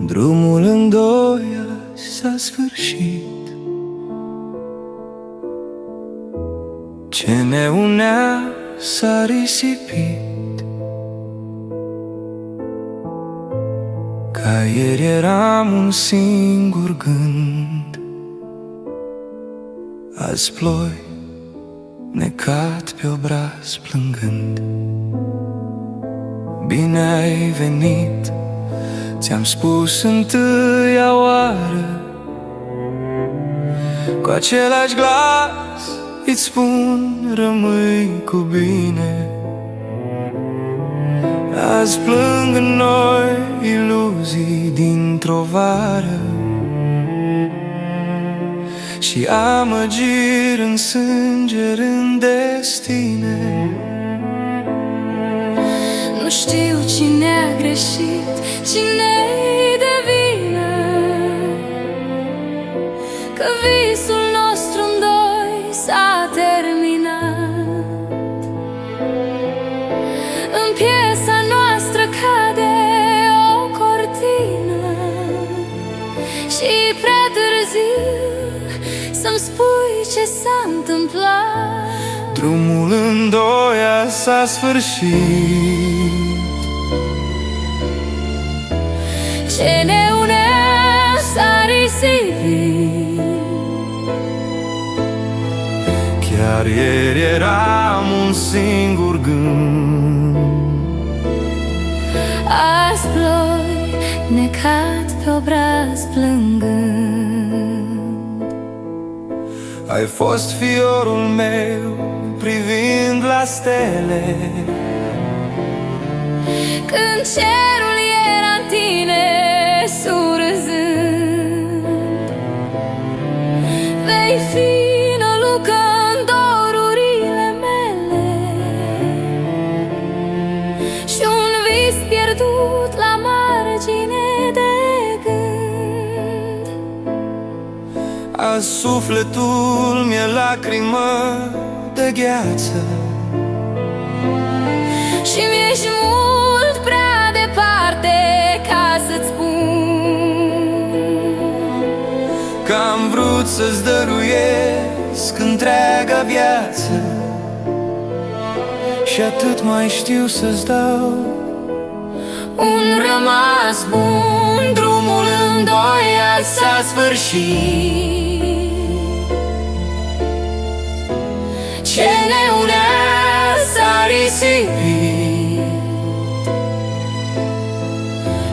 Drumul îndoia s-a sfârșit. Ce ne unea s-a risipit. Ca ieri eram un singur gând. Azi ploi, necat pe obraz plângând. Bine ai venit, ți-am spus întâia oară. Cu același glas îți spun, rămâi cu bine. Azi plâng în noi iluzii dintr-o vară și amăgiri în sânger în destine. Nu știu cine a greșit, cine-i de vină, că visul nostru în doi s-a terminat. În piesa noastră cade o cortină și prea târziu să-mi spui ce s-a întâmplat. Drumul îndoia s-a sfârșit. Ce ne unea s-a risipit. Chiar ieri eram un singur gând. Azi ploi, necat pe obraz plângând. Ai fost fiorul meu privind la stele, când cerul era în tine surzând. Vei fi nălucă în dorurile mele și un vis pierdut la margine de gând. azi sufletul mi-e lacrimă de gheață și mi-ești mult prea departe ca să-ți spun că am vrut să-ți dăruiesc întreaga viață și atât mai știu să-ți dau un rămas bun. Drumul îndoia s-a sfârșit. Ce ne unea s-a risipit.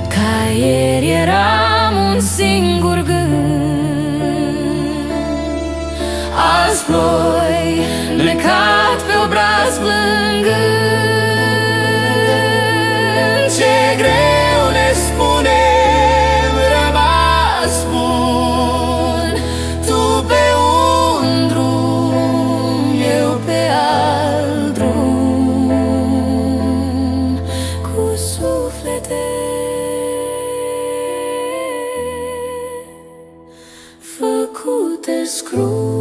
Ca ieri eram un singur gând. Azi ploi, plecat pe obraz plângând. Ce greu ne spunem, rămas bun. Tu pe un drum, eu pe alt drum, cu suflete făcute scrum.